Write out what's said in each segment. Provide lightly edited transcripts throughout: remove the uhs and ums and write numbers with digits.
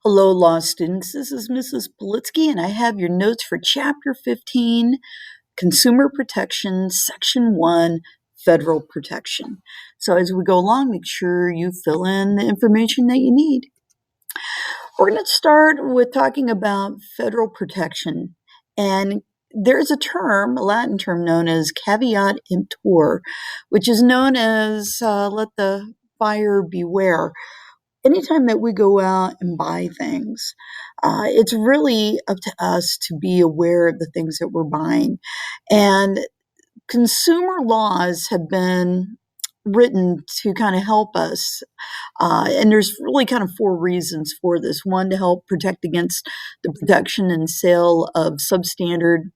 Hello, law students. This is Mrs. Politsky, and I have your notes for Chapter 15, Consumer Protection, Section 1, Federal Protection. So as we go along, make sure you fill in the information that you need. We're going to start with talking about federal protection. And there's a term, a Latin term known as caveat emptor, which is known as let the buyer beware. Anytime that we go out and buy things, it's really up to us to be aware of the things that we're buying. And consumer laws have been written to kind of help us. And there's really kind of four reasons for this. One, to help protect against the production and sale of substandard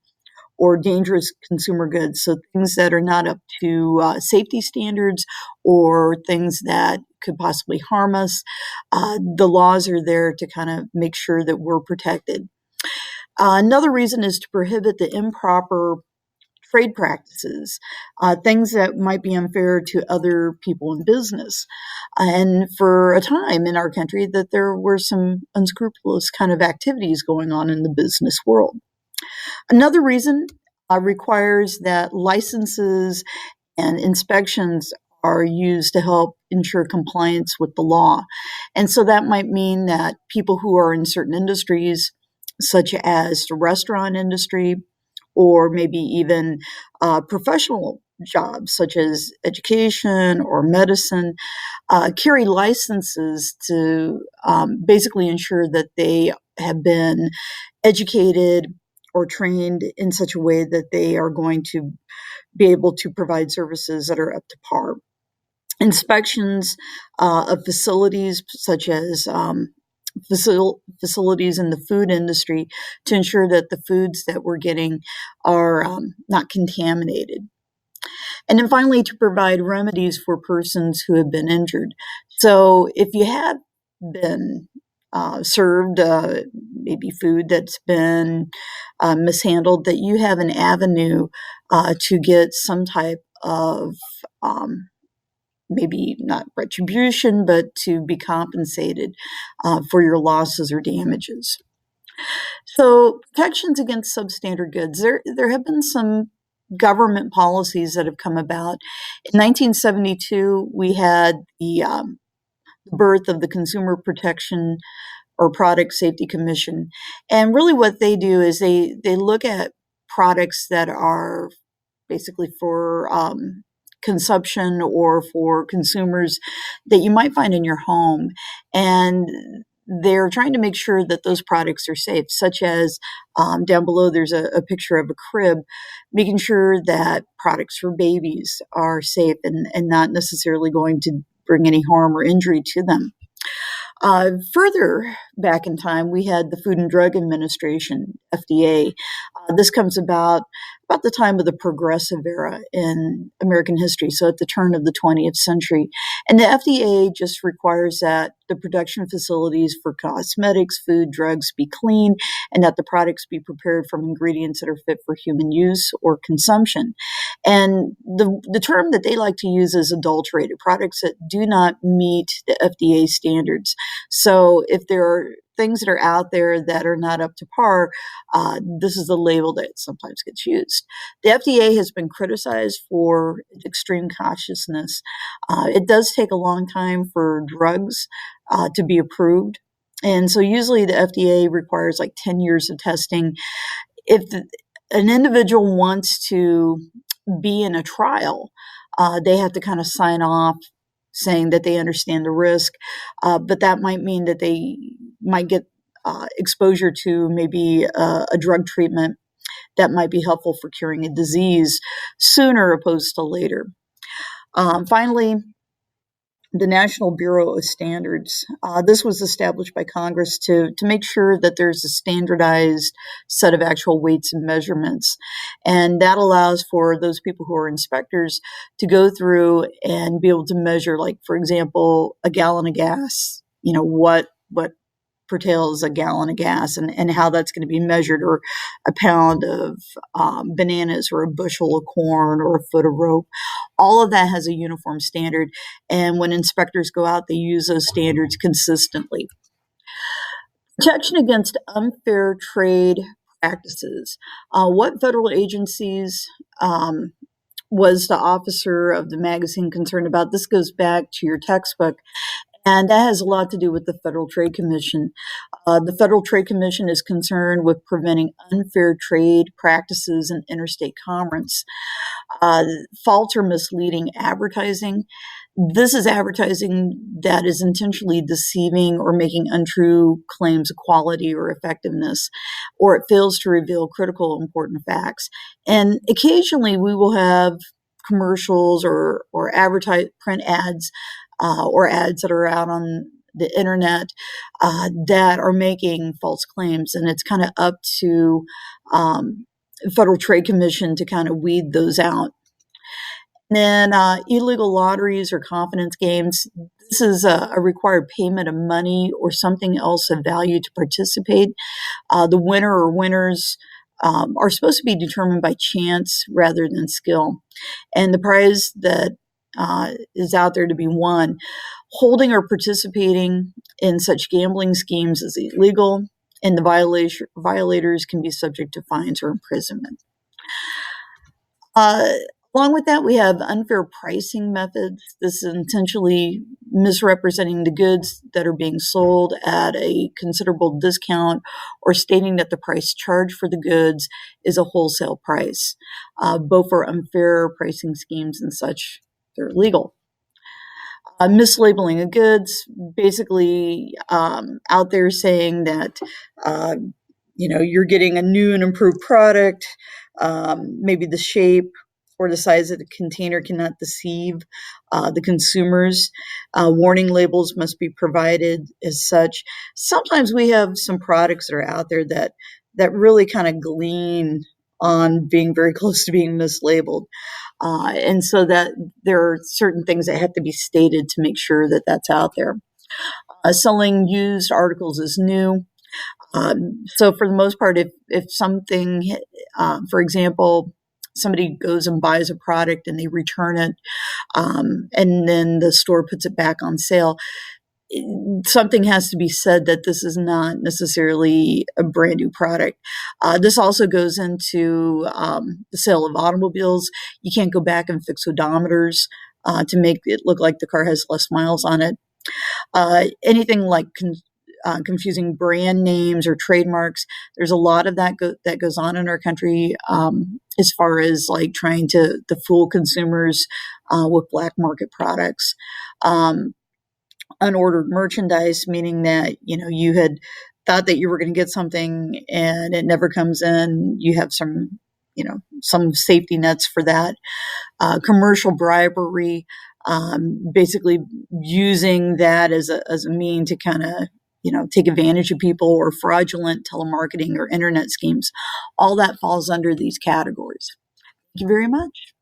or dangerous consumer goods. So things that are not up to safety standards or things that could possibly harm us. The laws are there to kind of make sure that we're protected. Another reason is to prohibit the improper trade practices, things that might be unfair to other people in business. And for a time in our country that there were some unscrupulous kind of activities going on in the business world. Another reason requires that licenses and inspections are used to help ensure compliance with the law. And so that might mean that people who are in certain industries, such as the restaurant industry, or maybe even professional jobs such as education or medicine, carry licenses to basically ensure that they have been educated or trained in such a way that they are going to be able to provide services that are up to par. Inspections of facilities such as facilities in the food industry to ensure that the foods that we're getting are not contaminated. And then finally, to provide remedies for persons who have been injured. So if you have been served maybe food that's been mishandled, that you have an avenue to get some type of maybe not retribution, but to be compensated for your losses or damages. So protections against substandard goods. There have been some government policies that have come about. In 1972, we had the birth of the Consumer Protection or Product Safety Commission. And really what they do is they look at products that are basically for consumption or for consumers that you might find in your home. And they're trying to make sure that those products are safe, such as down below there's a picture of a crib, making sure that products for babies are safe and not necessarily going to bring any harm or injury to them. Further back in time, we had the Food and Drug Administration, FDA. This comes about the time of the progressive era in American history, so at the turn of the 20th century. And the FDA just requires that the production facilities for cosmetics, food, drugs be clean, and that the products be prepared from ingredients that are fit for human use or consumption. And the term that they like to use is adulterated, products that do not meet the FDA standards. So if there are things that are out there that are not up to par, this is the label that sometimes gets used. The FDA has been criticized for extreme cautiousness. It does take a long time for drugs to be approved. And so usually the FDA requires like 10 years of testing. If an individual wants to be in a trial, they have to kind of sign off saying that they understand the risk, but that might mean that they might get exposure to maybe a drug treatment that might be helpful for curing a disease sooner opposed to later. Finally, the National Bureau of Standards. This was established by Congress to make sure that there's a standardized set of actual weights and measurements. And that allows for those people who are inspectors to go through and be able to measure, like, for example, a gallon of gas, what curtails a gallon of gas and how that's going to be measured, or a pound of bananas, or a bushel of corn, or a foot of rope. All of that has a uniform standard. And when inspectors go out, they use those standards consistently. Protection against unfair trade practices. What federal agencies was the officer of the magazine concerned about? This goes back to your textbook, and that has a lot to do with the Federal Trade Commission. The Federal Trade Commission is concerned with preventing unfair trade practices in interstate commerce. False or misleading advertising. This is advertising that is intentionally deceiving or making untrue claims of quality or effectiveness, or it fails to reveal critical, important facts. And occasionally we will have commercials or advertise print ads or ads that are out on the internet that are making false claims, and it's kind of up to Federal Trade Commission to kind of weed those out. And then illegal lotteries or confidence games. This is a required payment of money or something else of value to participate. The winner or winners are supposed to be determined by chance rather than skill. And the prize that is out there to be won. Holding or participating in such gambling schemes is illegal, and the violators can be subject to fines or imprisonment. Uh, Along with that, we have unfair pricing methods. This is intentionally misrepresenting the goods that are being sold at a considerable discount or stating that the price charged for the goods is a wholesale price. Both are unfair pricing schemes and such, they're illegal. Mislabeling of goods, basically out there saying that uh, you're getting a new and improved product. Maybe the shape or the size of the container cannot deceive the consumers. Warning labels must be provided as such. Sometimes we have some products that are out there that really kind of glean on being very close to being mislabeled. And so that there are certain things that have to be stated to make sure that that's out there. Selling used articles is new. So for the most part, if something, for example, somebody goes and buys a product and they return it, and then the store puts it back on sale, something has to be said that this is not necessarily a brand new product. This also goes into the sale of automobiles. You can't go back and fix odometers to make it look like the car has less miles on it. Anything like confusing brand names or trademarks. There's a lot of that that goes on in our country as far as like trying to fool consumers with black market products. Unordered merchandise, meaning that you had thought that you were going to get something and it never comes in. You have some safety nets for that. Commercial bribery, basically using that as a mean to kind of take advantage of people, or fraudulent telemarketing or internet schemes. All that falls under these categories. Thank you very much.